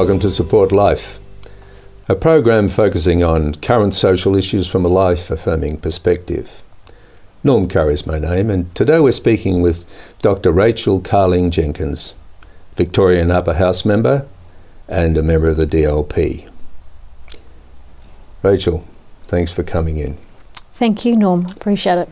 welcome to Support Life, a program focusing on current social issues from a life-affirming perspective. Norm Currie is my name, and today we're speaking with Dr Rachel Carling-Jenkins, Victorian Upper House member and a member of the DLP. Rachel, thanks for coming in. Thank you, Norm. Appreciate it.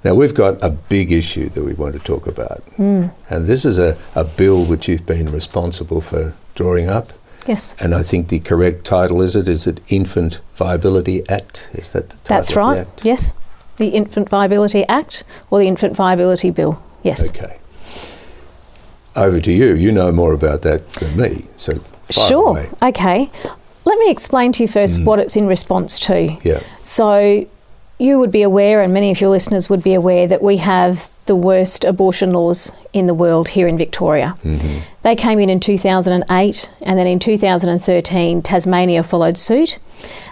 Now, we've got a big issue that we want to talk about. And this is a bill which you've been responsible for drawing up. Yes. And I think the correct title is it Infant Viability Act? Is that the title? That's right. Of the act? Yes. The Infant Viability Act or the Infant Viability Bill. Yes. Okay. Over to you. You know more about that than me. So fire Sure. away. Okay. Let me explain to you first what it's in response to. Yeah. So you would be aware, and many of your listeners would be aware, that we have the worst abortion laws in the world here in Victoria. They came in 2008, and then in 2013 Tasmania followed suit,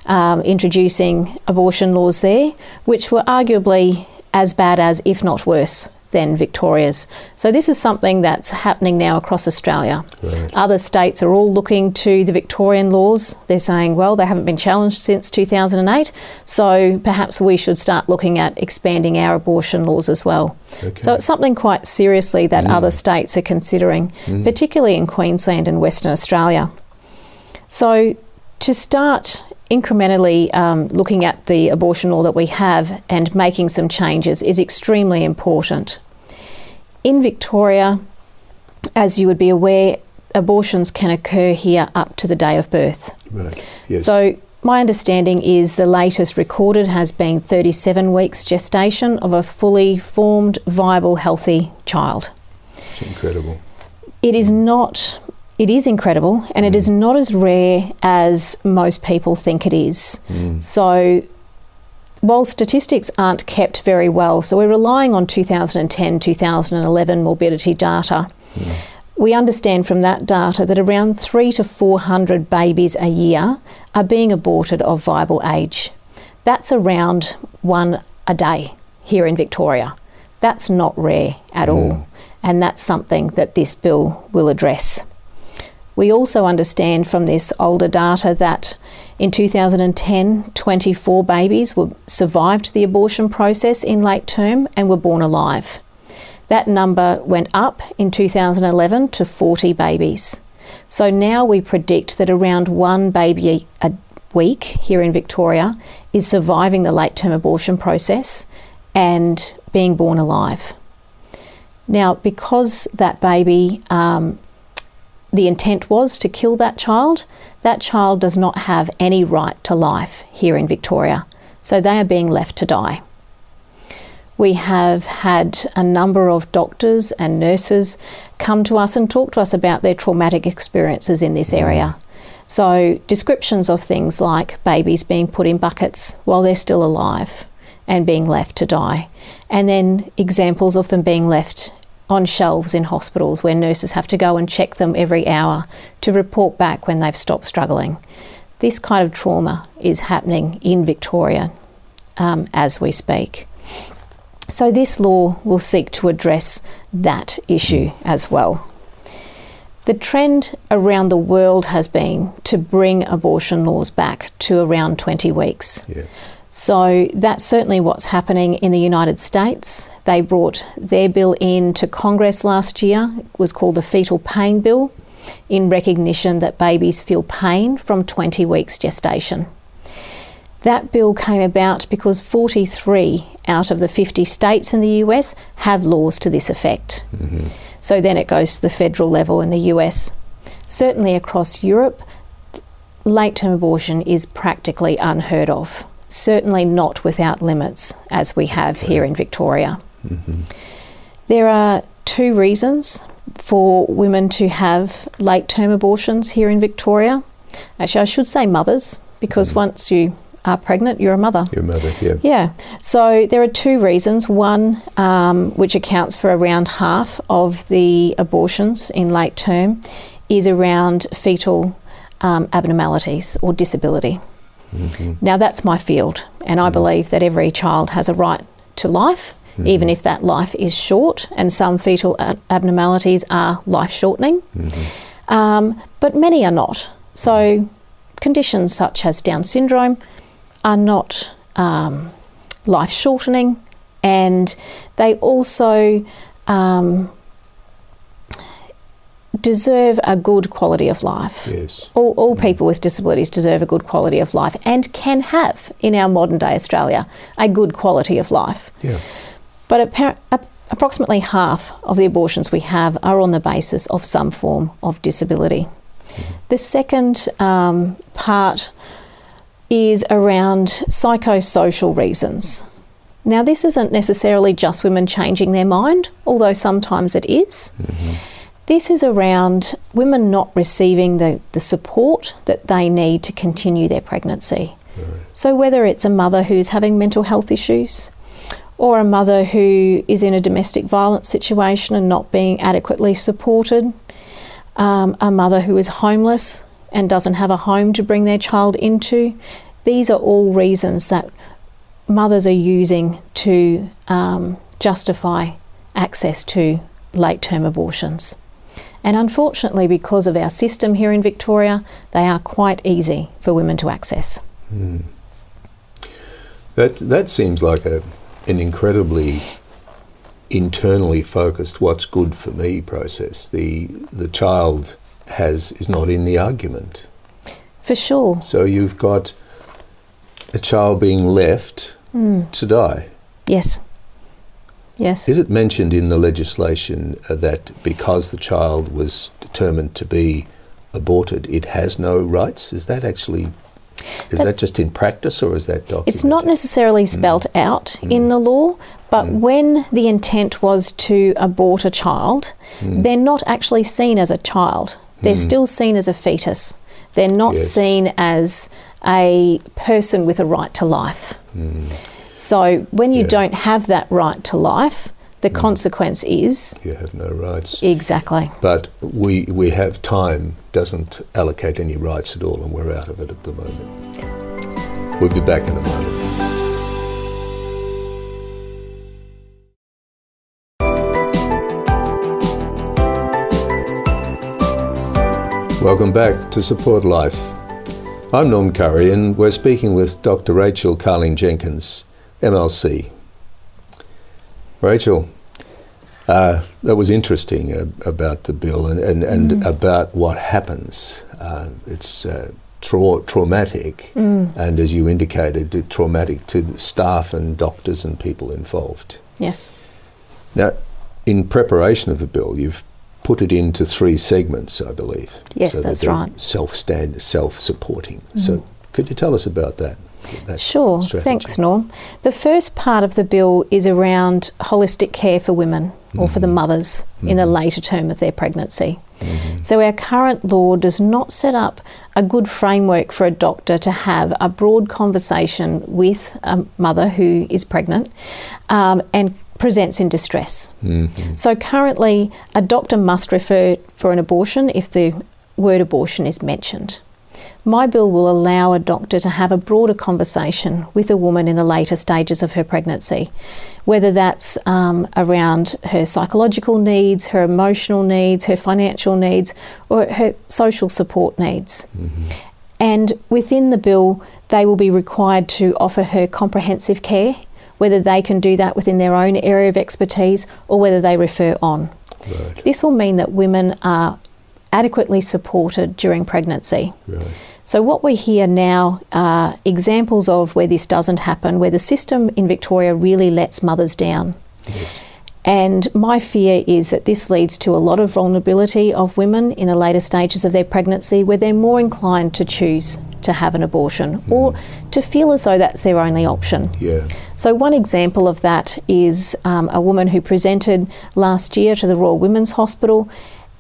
introducing abortion laws there, which were arguably as bad as, if not worse, than Victoria's. So this is something that's happening now across Australia. Right. Other states are all looking to the Victorian laws. They're saying, well, they haven't been challenged since 2008, so perhaps we should start looking at expanding our abortion laws as well. Okay. So it's something quite seriously that other states are considering, particularly in Queensland and Western Australia. So to start incrementally looking at the abortion law that we have and making some changes is extremely important. In Victoria, as you would be aware, abortions can occur here up to the day of birth. Right. Yes. So my understanding is the latest recorded has been 37 weeks gestation of a fully formed, viable, healthy child. It's incredible. It is incredible, and it is not as rare as most people think it is. So while statistics aren't kept very well, so we're relying on 2010, 2011 morbidity data, we understand from that data that around 300 to 400 babies a year are being aborted of viable age. That's around one a day here in Victoria. That's not rare at all, and that's something that this bill will address. We also understand from this older data that in 2010, 24 babies survived the abortion process in late term and were born alive. That number went up in 2011 to 40 babies. So now we predict that around one baby a week here in Victoria is surviving the late term abortion process and being born alive. Now, because that baby the intent was to kill that child does not have any right to life here in Victoria. So they are being left to die. We have had a number of doctors and nurses come to us and talk to us about their traumatic experiences in this area. So descriptions of things like babies being put in buckets while they're still alive and being left to die. And then examples of them being left on shelves in hospitals where nurses have to go and check them every hour to report back when they've stopped struggling. This kind of trauma is happening in Victoria as we speak. So this law will seek to address that issue as well. The trend around the world has been to bring abortion laws back to around 20 weeks. Yeah. So that's certainly what's happening in the United States. They brought their bill in to Congress last year. It was called the Fetal Pain Bill, in recognition that babies feel pain from 20 weeks gestation. That bill came about because 43 out of the 50 states in the US have laws to this effect. So then it goes to the federal level in the US. Certainly across Europe, late-term abortion is practically unheard of. Certainly not without limits, as we have here in Victoria. There are two reasons for women to have late-term abortions here in Victoria. Actually, I should say mothers, because once you are pregnant, you're a mother. Your mother, yeah. Yeah. So there are two reasons. One, which accounts for around half of the abortions in late term, is around fetal abnormalities or disability. Now that's my field, and I believe that every child has a right to life, even if that life is short, and some fetal abnormalities are life-shortening. but many are not. So conditions such as Down syndrome are not life-shortening, and they also deserve a good quality of life. Yes. All people with disabilities deserve a good quality of life, and can have, in our modern day Australia, a good quality of life. Yeah. But approximately half of the abortions we have are on the basis of some form of disability. Mm-hmm. The second part is around psychosocial reasons. Now, this isn't necessarily just women changing their mind, although sometimes it is. Mm-hmm. This is around women not receiving the support that they need to continue their pregnancy. Right. So whether it's a mother who's having mental health issues, or a mother who is in a domestic violence situation and not being adequately supported, a mother who is homeless and doesn't have a home to bring their child into, these are all reasons that mothers are using to justify access to late-term abortions. And unfortunately, because of our system here in Victoria, they are quite easy for women to access. Mm. That seems like an incredibly internally focused what's good for me process. The child is not in the argument. For sure. So you've got a child being left to die. Yes. Yes. Is it mentioned in the legislation that because the child was determined to be aborted, it has no rights? Is that actually, that just in practice, or is that documented? It's not necessarily spelt out in the law, but when the intent was to abort a child, they're not actually seen as a child. They're still seen as a fetus. They're not seen as a person with a right to life. So when you don't have that right to life, the consequence is... You have no rights. Exactly. But we have time, doesn't allocate any rights at all, and we're out of it at the moment. We'll be back in a moment. Welcome back to Support Life. I'm Norm Currie, and we're speaking with Dr Rachel Carling-Jenkins MLC. Rachel, that was interesting about the bill and about what happens. It's traumatic, and as you indicated, traumatic to the staff and doctors and people involved. Yes. Now, in preparation of the bill, you've put it into 3 segments, I believe. Yes, so that's that right. Self-supporting. So could you tell us about that? Sure, strategy? Thanks, Norm. The first part of the bill is around holistic care for women or for the mothers in the later term of their pregnancy. So our current law does not set up a good framework for a doctor to have a broad conversation with a mother who is pregnant and presents in distress. So currently a doctor must refer for an abortion if the word abortion is mentioned. My bill will allow a doctor to have a broader conversation with a woman in the later stages of her pregnancy, whether that's around her psychological needs, her emotional needs, her financial needs, or her social support needs. And within the bill, they will be required to offer her comprehensive care, whether they can do that within their own area of expertise or whether they refer on. Right. This will mean that women are adequately supported during pregnancy. Right. So what we hear now are examples of where this doesn't happen, where the system in Victoria really lets mothers down. Yes. And my fear is that this leads to a lot of vulnerability of women in the later stages of their pregnancy, where they're more inclined to choose to have an abortion or to feel as though that's their only option. Yeah. So one example of that is a woman who presented last year to the Royal Women's Hospital,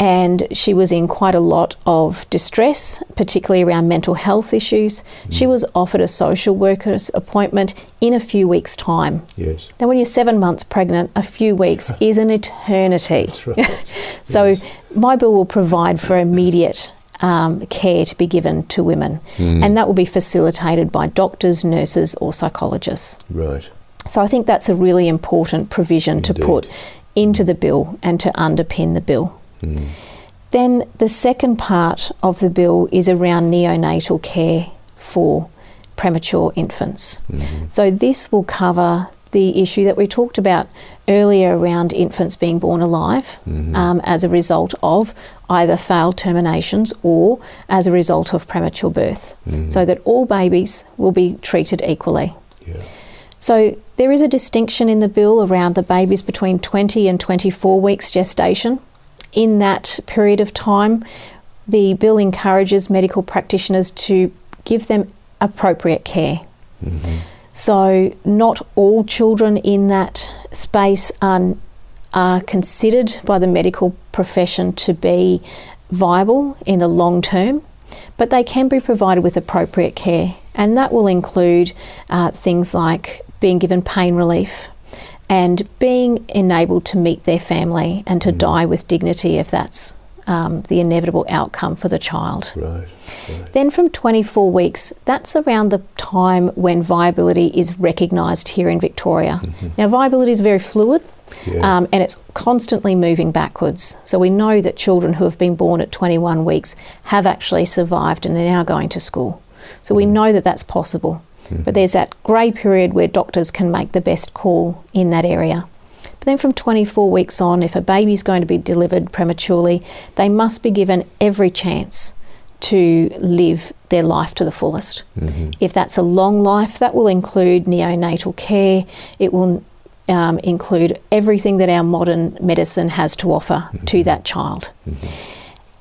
and she was in quite a lot of distress, particularly around mental health issues. She was offered a social worker's appointment in a few weeks' time. Yes. Now, when you're 7 months pregnant, a few weeks is an eternity. That's right. So my bill will provide for immediate care to be given to women, and that will be facilitated by doctors, nurses or psychologists. Right. So I think that's a really important provision to put into the bill and to underpin the bill. Then the second part of the bill is around neonatal care for premature infants. So this will cover the issue that we talked about earlier around infants being born alive as a result of either failed terminations or as a result of premature birth, so that all babies will be treated equally. Yeah. So there is a distinction in the bill around the babies between 20 and 24 weeks gestation. In that period of time, the bill encourages medical practitioners to give them appropriate care. So not all children in that space are considered by the medical profession to be viable in the long term, but they can be provided with appropriate care, and that will include things like being given pain relief and being enabled to meet their family and to die with dignity if that's the inevitable outcome for the child. Right. Then from 24 weeks, that's around the time when viability is recognised here in Victoria. Now, viability is very fluid, and it's constantly moving backwards. So we know that children who have been born at 21 weeks have actually survived and are now going to school. So we know that that's possible. But there's that grey period where doctors can make the best call in that area. But then from 24 weeks on, if a baby's going to be delivered prematurely, they must be given every chance to live their life to the fullest. If that's a long life, that will include neonatal care. It will include everything that our modern medicine has to offer to that child.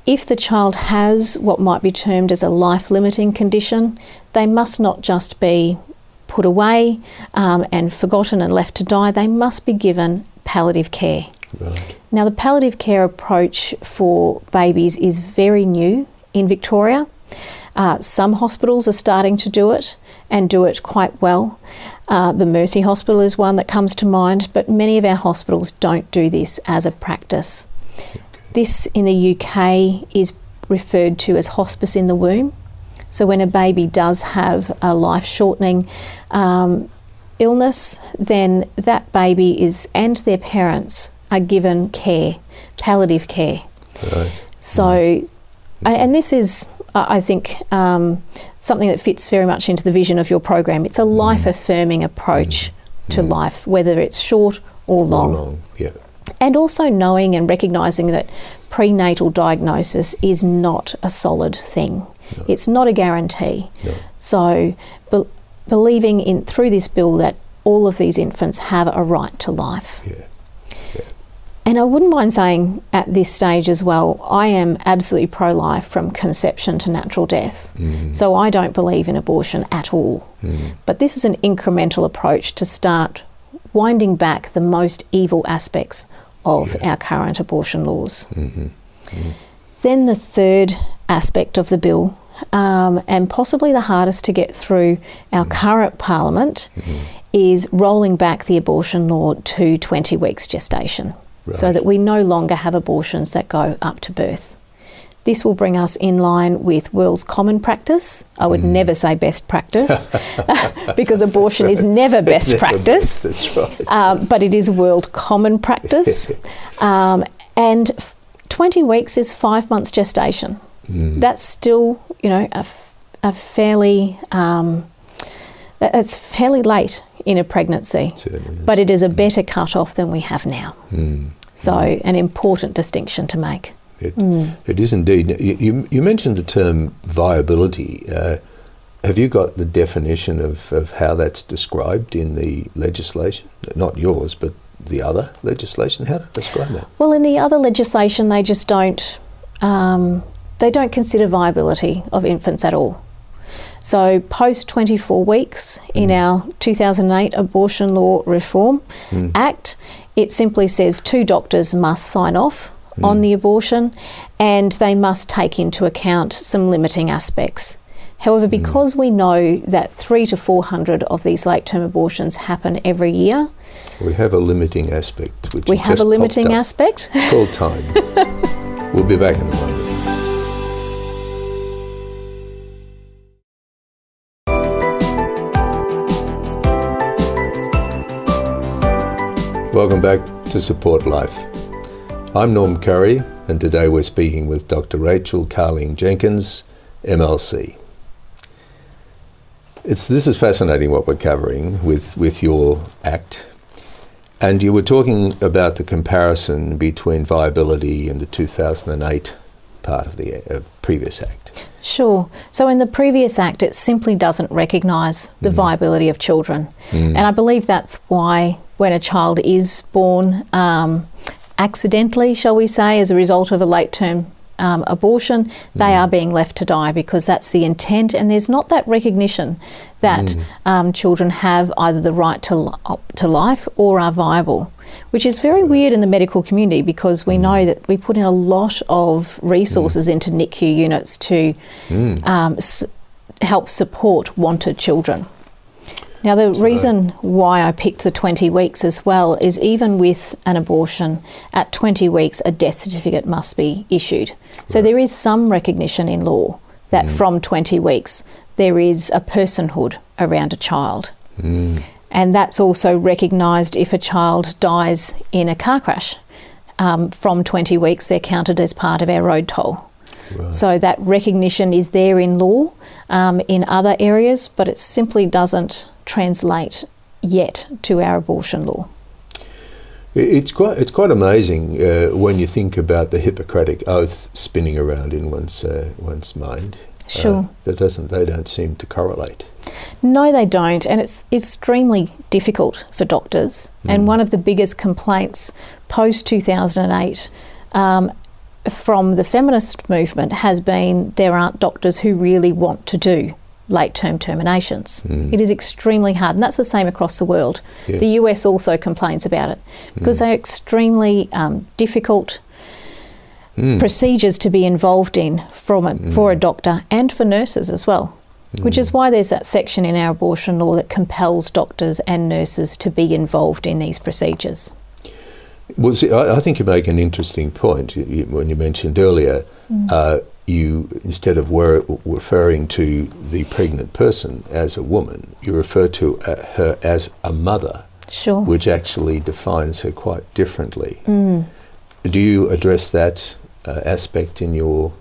If the child has what might be termed as a life-limiting condition, they must not just be put away and forgotten and left to die. They must be given palliative care. Right. Now, the palliative care approach for babies is very new in Victoria. Some hospitals are starting to do it and do it quite well. The Mercy Hospital is one that comes to mind, but many of our hospitals don't do this as a practice. This in the UK is referred to as hospice in the womb. So when a baby does have a life-shortening illness, then that baby and their parents are given care, palliative care. Right. So, and this is, I think, something that fits very much into the vision of your program. It's a life-affirming approach to life, whether it's short or long. Yeah. And also knowing and recognising that prenatal diagnosis is not a solid thing. No. It's not a guarantee. No. So believing in through this bill that all of these infants have a right to life. Yeah. Yeah. And I wouldn't mind saying at this stage as well, I am absolutely pro-life from conception to natural death. So I don't believe in abortion at all. But this is an incremental approach to start winding back the most evil aspects of our current abortion laws. Then the third aspect of the bill, and possibly the hardest to get through our current Parliament, is rolling back the abortion law to 20 weeks gestation, so that we no longer have abortions that go up to birth. This will bring us in line with world's common practice. I would never say best practice because abortion is never best practice. That's right. But it is world common practice. And 20 weeks is 5 months gestation. That's still, a fairly, that's fairly late in a pregnancy. But it is a better cut-off than we have now. So an important distinction to make. It is indeed. You mentioned the term viability. Have you got the definition of how that's described in the legislation? Not yours, but the other legislation. How to describe that? Well, in the other legislation, they just don't. They don't consider viability of infants at all. So post 24 weeks in our 2008 Abortion Law Reform Act, it simply says 2 doctors must sign off on the abortion, and they must take into account some limiting aspects. However, because we know that 300 to 400 of these late-term abortions happen every year, we have a limiting aspect. We have a limiting aspect. It's called time. We'll be back in a moment. Welcome back to Support Life. I'm Norm Currie, and today we're speaking with Dr Rachel Carling-Jenkins MLC. This is fascinating what we're covering with your ACT, and you were talking about the comparison between viability and the 2008 part of the previous ACT. Sure. So in the previous ACT, it simply doesn't recognise the viability of children. And I believe that's why when a child is born accidentally, shall we say, as a result of a late-term abortion, they are being left to die, because that's the intent, and there's not that recognition that children have either the right to life or are viable, which is very weird in the medical community, because we know that we put in a lot of resources into NICU units to help support wanted children. Now, the reason why I picked the 20 weeks as well is even with an abortion, at 20 weeks a death certificate must be issued. So there is some recognition in law that from 20 weeks there is a personhood around a child. And that's also recognised if a child dies in a car crash. From 20 weeks they're counted as part of our road toll. So that recognition is there in law, in other areas, but it simply doesn't translate yet to our abortion law. It's quite amazing when you think about the Hippocratic Oath spinning around in one's mind. Sure. They don't seem to correlate. No, they don't, and it's extremely difficult for doctors. And one of the biggest complaints post 2008 from the feminist movement has been there aren't doctors who really want to do late-term terminations. It is extremely hard, and that's the same across the world. The US also complains about it, because they're extremely difficult procedures to be involved in for a doctor and for nurses as well, which is why there's that section in our abortion law that compels doctors and nurses to be involved in these procedures. Well, see, I think you make an interesting point when you mentioned earlier, you, instead of referring to the pregnant person as a woman, you refer to her as a mother, which actually defines her quite differently. Do you address that aspect in your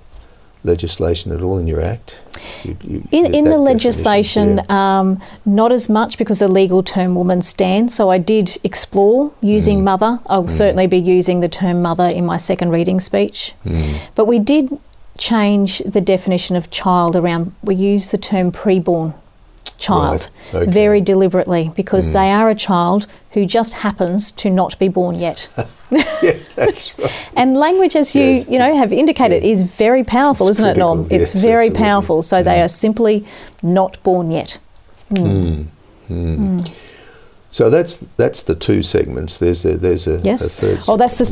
legislation at all, in your ACT? In the legislation, not as much, because the legal term woman stands. So I did explore using mother. I'll certainly be using the term mother in my second reading speech. But we did change the definition of child around. We use the term preborn child very deliberately, because they are a child who just happens to not be born yet. Yeah, that's right. And language, as you have indicated, is very powerful, isn't it, Norm? It's very powerful. So they are simply not born yet. So that's the two segments. There's a third. Oh, that's the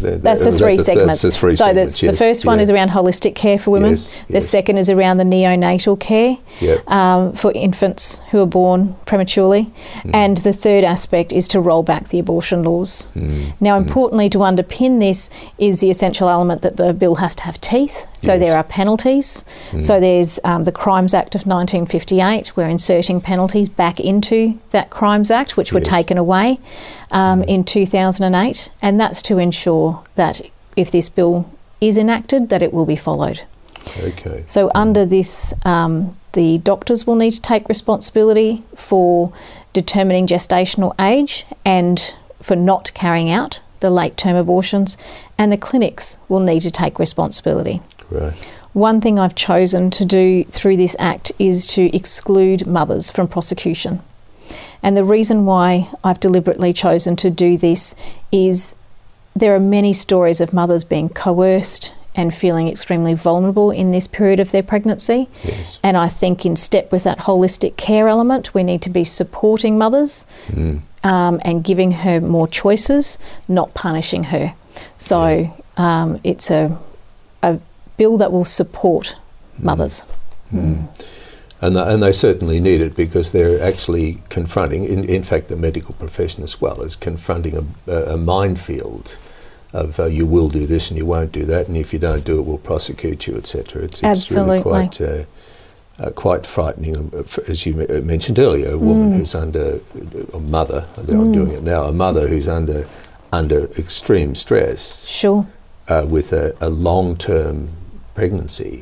three segments. So the first one is around holistic care for women. The second is around the neonatal care for infants who are born prematurely, and the third aspect is to roll back the abortion laws. Now, importantly, to underpin this is the essential element that the bill has to have teeth. So there are penalties. So there's the Crimes Act of 1958. We're inserting penalties back into that Crimes Act, which were taken away in 2008, and that's to ensure that if this bill is enacted, that it will be followed. So under this, the doctors will need to take responsibility for determining gestational age and for not carrying out the late-term abortions, and the clinics will need to take responsibility. One thing I've chosen to do through this Act is to exclude mothers from prosecution. And the reason why I've deliberately chosen to do this is there are many stories of mothers being coerced and feeling extremely vulnerable in this period of their pregnancy. And I think in step with that holistic care element, we need to be supporting mothers and giving her more choices, not punishing her. So it's a bill that will support mothers. And they certainly need it, because they're actually confronting, in fact the medical profession as well, is confronting a minefield of you will do this and you won't do that, and if you don't do it we'll prosecute you, etc. It's really quite frightening, as you mentioned earlier, a woman who's under, a mother, I'm doing it now, a mother who's under extreme stress. with a long-term pregnancy.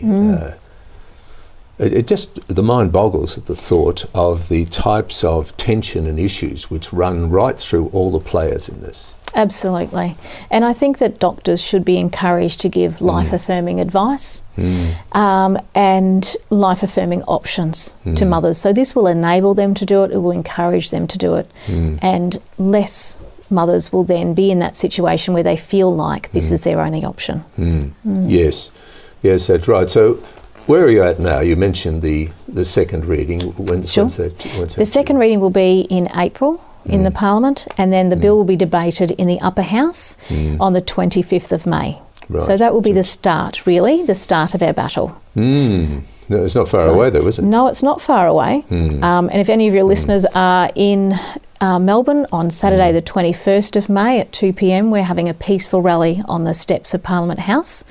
It just, the mind boggles at the thought of the types of tension and issues which run right through all the players in this. Absolutely. And I think that doctors should be encouraged to give life-affirming advice and life-affirming options to mothers. So this will enable them to do it, it will encourage them to do it, and less mothers will then be in that situation where they feel like this is their only option. Yes, that's right. So where are you at now? You mentioned the second reading. When's that? The second reading will be in April in the Parliament, and then the bill will be debated in the Upper House on the 25th of May. Right. So that will be the start, really, the start of our battle. No, it's not far away though, is it? No, it's not far away. And if any of your listeners are in Melbourne on Saturday the 21st of May at 2 p.m, we're having a peaceful rally on the steps of Parliament House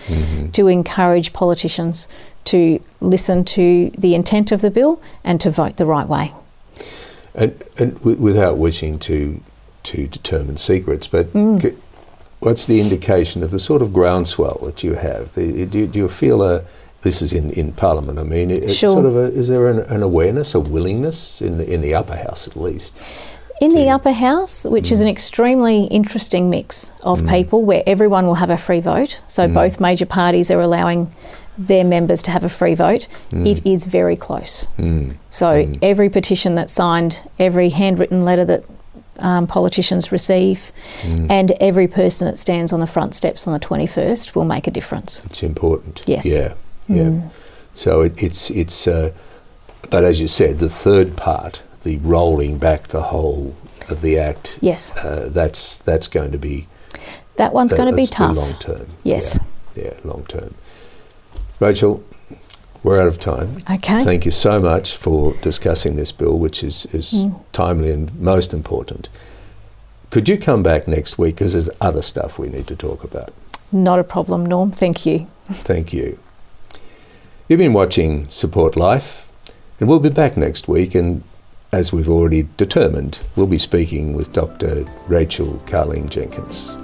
to encourage politicians to listen to the intent of the bill and to vote the right way. And without wishing to determine secrets, but what's the indication of the sort of groundswell that you have? Do you feel this is in Parliament, I mean, is there an awareness, a willingness in the upper house at least? In the upper house, which is an extremely interesting mix of people where everyone will have a free vote, so both major parties are allowing their members to have a free vote, it is very close. So every petition that's signed, every handwritten letter that politicians receive, and every person that stands on the front steps on the 21st will make a difference. It's important. Yes. Yeah. So it's but as you said, the third part, the rolling back the whole of the Act, yes, that's going to be... That one's going to be tough. Long term. Yes. Yeah, long term. Rachel, we're out of time. Okay. Thank you so much for discussing this bill, which is timely and most important. Could you come back next week, because there's other stuff we need to talk about? Not a problem, Norm. Thank you. Thank you. You've been watching Support Life, and we'll be back next week, and as we've already determined, we'll be speaking with Dr. Rachel Carling-Jenkins.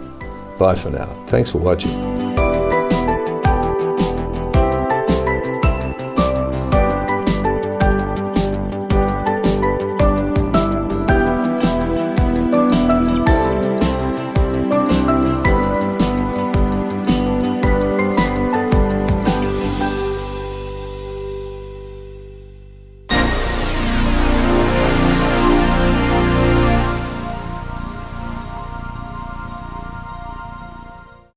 Bye for now. Thanks for watching.